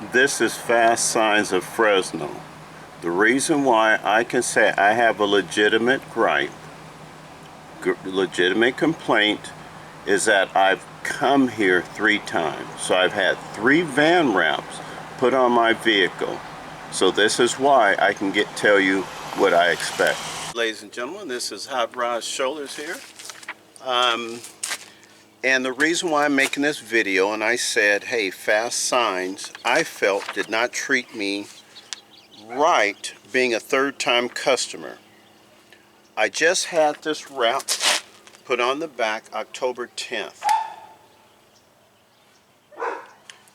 This is FastSigns of Fresno. The reason why I can say I have a legitimate gripe, legitimate complaint, is that I've come here 3 times. So I've had 3 van wraps put on my vehicle. So this is why I can tell you what I expect. Ladies and gentlemen, this is Hot Rod Shoulders here. And the reason why I'm making this video, and I said, hey, FastSigns, I felt did not treat me right being a third-time customer. I just had this wrap put on the back October 10th.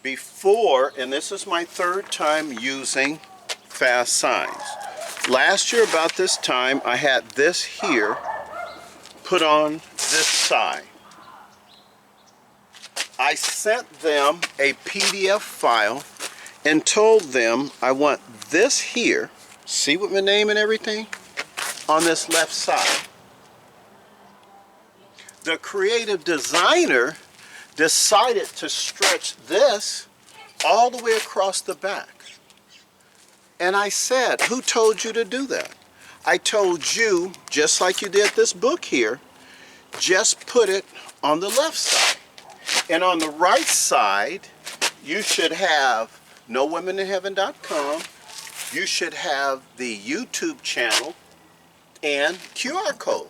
Before, and this is my 3rd time using FastSigns. Last year about this time, I had this here put on this side. I sent them a PDF file and told them I want this here, see with my name and everything, on this left side. The creative designer decided to stretch this all the way across the back. And I said, who told you to do that? I told you, just like you did this book here, just put it on the left side. And on the right side, you should have NoWomenInHeaven.com. You should have the YouTube channel and QR code.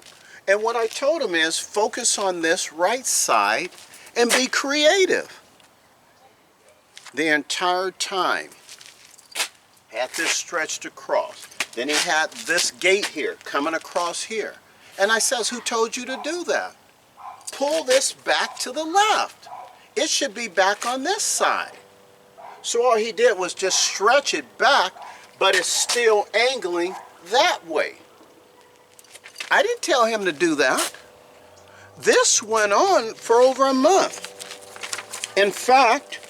And what I told him is focus on this right side and be creative. The entire time, had this stretched across. Then he had this gate here coming across here. And I says, who told you to do that? Pull this back to the left. It should be back on this side. So all he did was just stretch it back, but it's still angling that way. I didn't tell him to do that. This went on for over a month. In fact,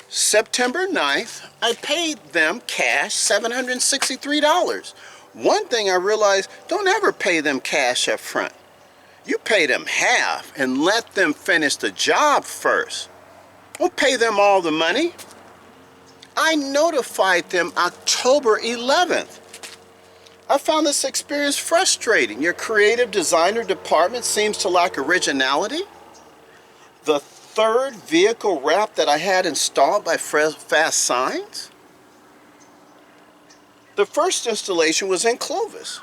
September 9th, I paid them cash $763. One thing I realized, don't ever pay them cash up front. You pay them half and let them finish the job first. Don't pay them all the money. I notified them October 11th. I found this experience frustrating. Your creative designer department seems to lack originality. The 3rd vehicle wrap that I had installed by FastSigns. The first installation was in Clovis.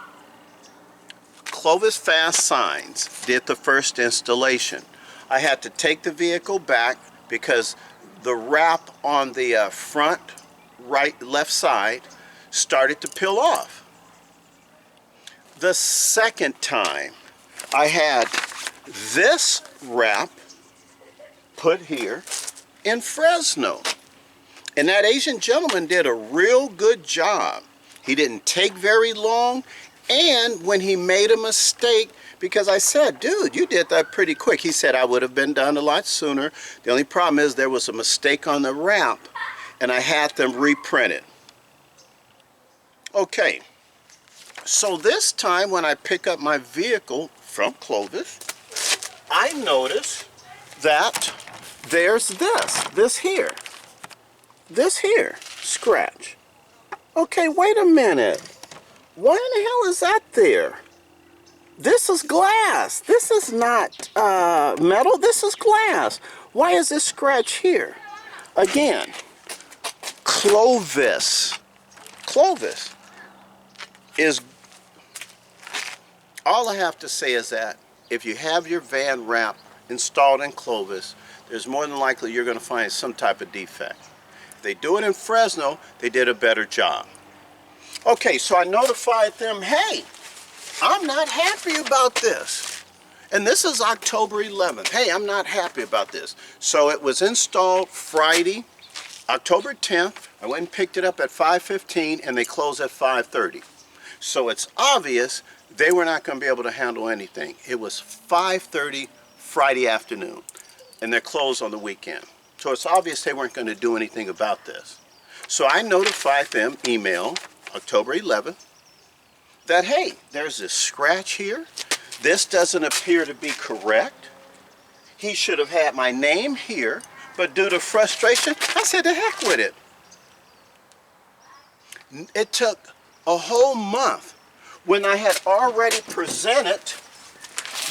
Clovis FastSigns did the first installation. I had to take the vehicle back because the wrap on the front left side started to peel off. The second time I had this wrap put here in Fresno, and that Asian gentleman did a real good job. He didn't take very long. And when he made a mistake, because I said, dude, you did that pretty quick. He said, I would have been done a lot sooner. The only problem is there was a mistake on the wrap, and I had them reprint it. Okay, so this time when I pick up my vehicle from Clovis, I notice that there's this here scratch. Okay, wait a minute. Why in the hell is that there? This is glass. This is not metal. This is glass. Why is this scratch here? Again, Clovis is, all I have to say is that if you have your van wrap installed in Clovis, there's more than likely you're going to find some type of defect. If they do it in Fresno, they did a better job. Okay, so I notified them, hey, I'm not happy about this. And this is October 11th. Hey, I'm not happy about this. So it was installed Friday, October 10th. I went and picked it up at 5:15 and they closed at 5:30. So it's obvious they were not going to be able to handle anything. It was 5:30 Friday afternoon and they're closed on the weekend. So it's obvious they weren't going to do anything about this. So I notified them, email, October 11th, that hey, there's this scratch here. This doesn't appear to be correct. He should have had my name here, but due to frustration, I said, to heck with it. It took a whole month when I had already presented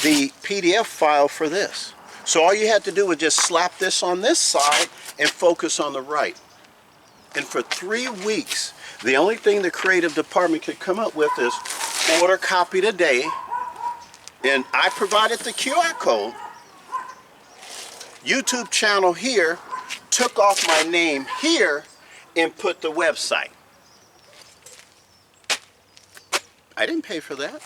the PDF file for this. So all you had to do was just slap this on this side and focus on the right. And for 3 weeks, the only thing the creative department could come up with is order copy today. And I provided the QR code. YouTube channel here, took off my name here, and put the website. I didn't pay for that.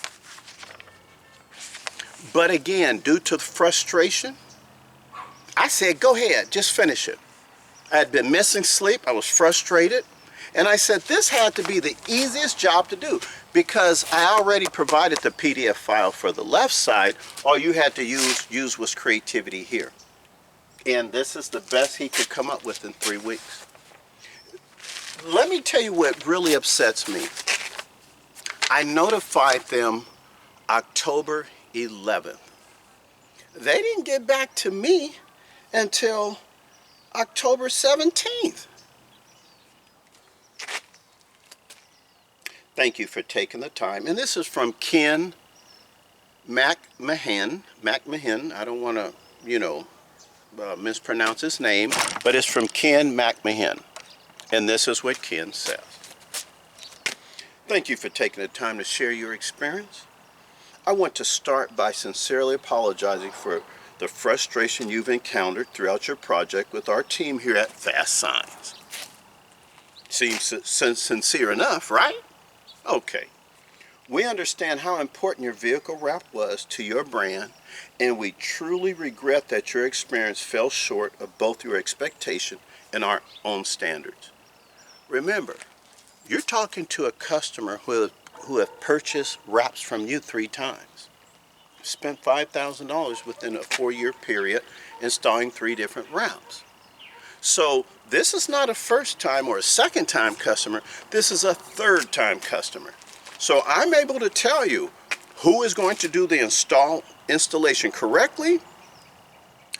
But again, due to frustration, I said, go ahead, just finish it. I had been missing sleep, I was frustrated, and I said this had to be the easiest job to do because I already provided the PDF file for the left side. All you had to use was creativity here. And this is the best he could come up with in 3 weeks. Let me tell you what really upsets me. I notified them October 11th. They didn't get back to me until October 17th. Thank you for taking the time. And this is from Ken McMahon. I don't want to, mispronounce his name, but it's from Ken McMahon. And this is what Ken says. Thank you for taking the time to share your experience. I want to start by sincerely apologizing for the frustration you've encountered throughout your project with our team here at FastSigns. Seems sincere enough, right? Okay. We understand how important your vehicle wrap was to your brand, and we truly regret that your experience fell short of both your expectation and our own standards. Remember, you're talking to a customer who have purchased wraps from you 3 times. Spent $5,000 within a 4-year period installing 3 different wraps. So this is not a first time or a second time customer, this is a 3rd time customer. So I'm able to tell you who is going to do the installation correctly,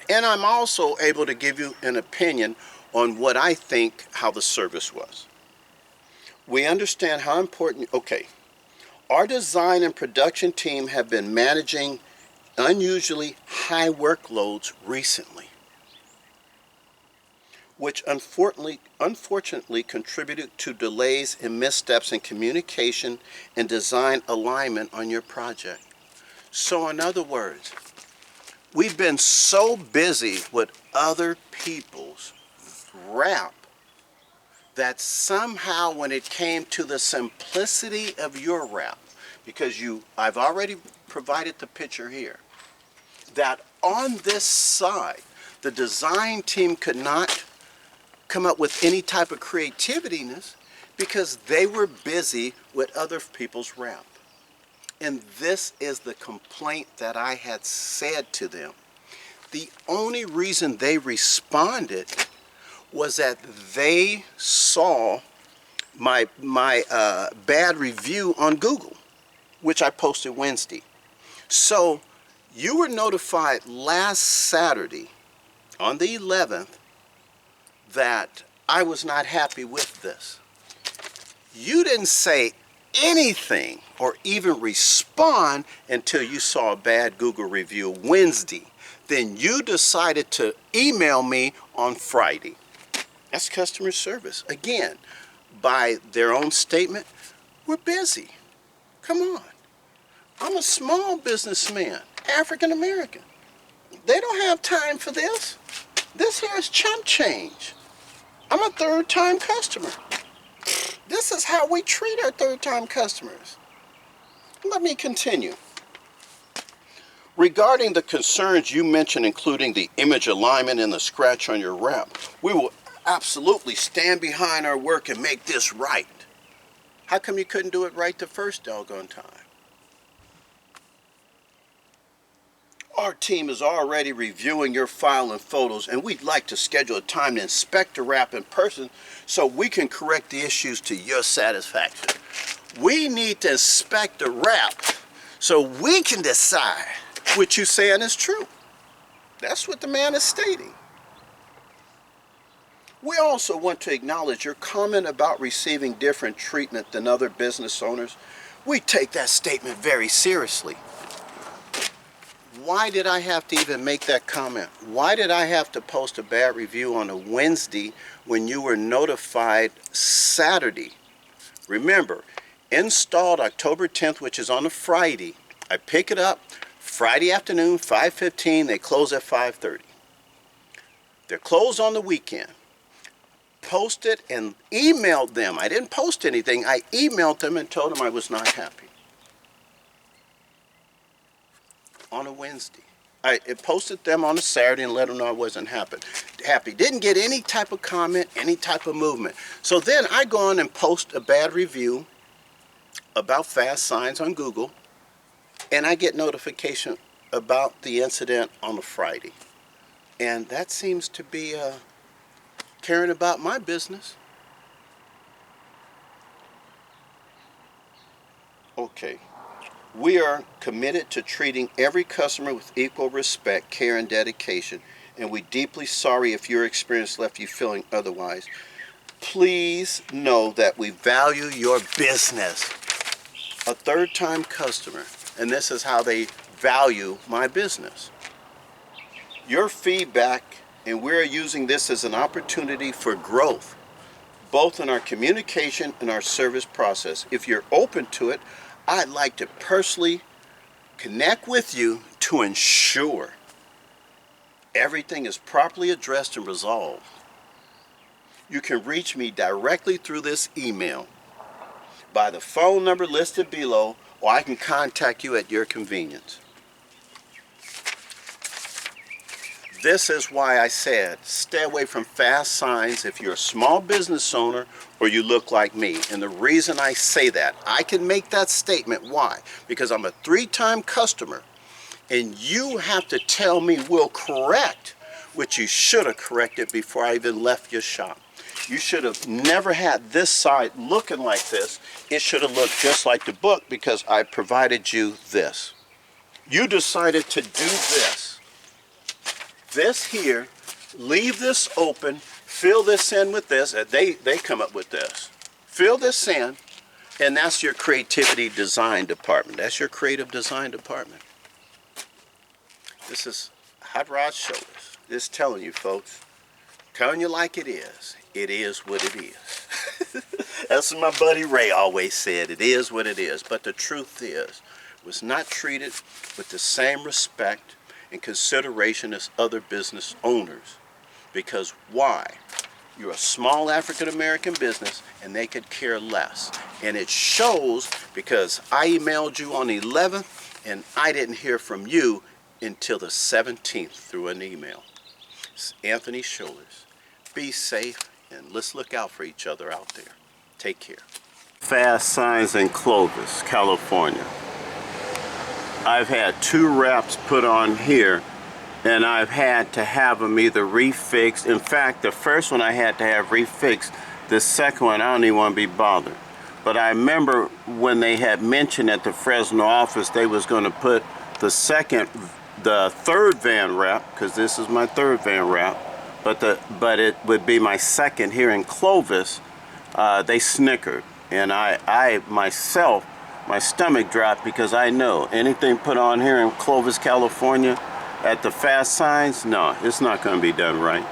and I'm also able to give you an opinion on what I think how the service was. We understand how important, our design and production team have been managing unusually high workloads recently, which unfortunately contributed to delays and missteps in communication and design alignment on your project. So in other words, we've been so busy with other people's wrap that somehow when it came to the simplicity of your wrap, because I've already provided the picture here, that on this side, the design team could not come up with any type of creativiness because they were busy with other people's wrap. And this is the complaint that I had said to them. The only reason they responded was that they saw my bad review on Google, which I posted Wednesday. So you were notified last Saturday on the 11th that I was not happy with this. You didn't say anything or even respond until you saw a bad Google review Wednesday. Then you decided to email me on Friday. That's customer service. Again, by their own statement, we're busy. Come on. I'm a small businessman, African American. They don't have time for this. This here is chump change. I'm a 3rd time customer. This is how we treat our 3rd time customers. Let me continue. Regarding the concerns you mentioned, including the image alignment and the scratch on your wrap, we will absolutely stand behind our work and make this right. How come you couldn't do it right the first doggone time? Our team is already reviewing your file and photos, and we'd like to schedule a time to inspect the wrap in person so we can correct the issues to your satisfaction. We need to inspect the wrap so we can decide what you're saying is true. That's what the man is stating. We also want to acknowledge your comment about receiving different treatment than other business owners. We take that statement very seriously. Why did I have to even make that comment? Why did I have to post a bad review on a Wednesday when you were notified Saturday? Remember, installed October 10th, which is on a Friday. I pick it up Friday afternoon, 5:15. They close at 5:30. They're closed on the weekend. Posted and emailed them. I didn't post anything. I emailed them and told them I was not happy. On a Wednesday. I posted them on a Saturday and let them know I wasn't happy. Didn't get any type of comment, any type of movement. So then I go on and post a bad review about FastSigns on Google, and I get notification about the incident on a Friday. And that seems to be caring about my business. Okay. We are committed to treating every customer with equal respect, care, and dedication, and we're deeply sorry if your experience left you feeling otherwise. Please know that we value your business. A third-time customer, and this is how they value my business. Your feedback, and we're using this as an opportunity for growth, both in our communication and our service process. If you're open to it, I'd like to personally connect with you to ensure everything is properly addressed and resolved. You can reach me directly through this email by the phone number listed below, or I can contact you at your convenience. This is why I said stay away from FastSigns if you're a small business owner or you look like me. And the reason I say that, I can make that statement. Why? Because I'm a 3-time customer, and you have to tell me we'll correct what you should have corrected before I even left your shop. You should have never had this side looking like this. It should have looked just like the book because I provided you this. You decided to do this. This here, leave this open, fill this in with this. They come up with this. Fill this in, and that's your creativity design department. That's your creative design department. This is Hot Rod Shoulders. Just telling you, folks, telling you like it is. It is what it is. That's what my buddy Ray always said. It is what it is. But the truth is, was not treated with the same respect and consideration as other business owners. Because why? You're a small African-American business and they could care less. And it shows because I emailed you on the 11th and I didn't hear from you until the 17th through an email. It's Anthony Shoulders. Be safe and let's look out for each other out there. Take care. FastSigns in Clovis, California. I've had 2 wraps put on here, and I've had to have them either refixed. In fact, the first one I had to have refixed. The second one, I don't even want to be bothered. But I remember when they had mentioned at the Fresno office they was going to put the third van wrap, because this is my 3rd van wrap, but it would be my 2nd here in Clovis. They snickered, and I myself, my stomach dropped because I know anything put on here in Clovis, California at the FastSigns, no, it's not going to be done right.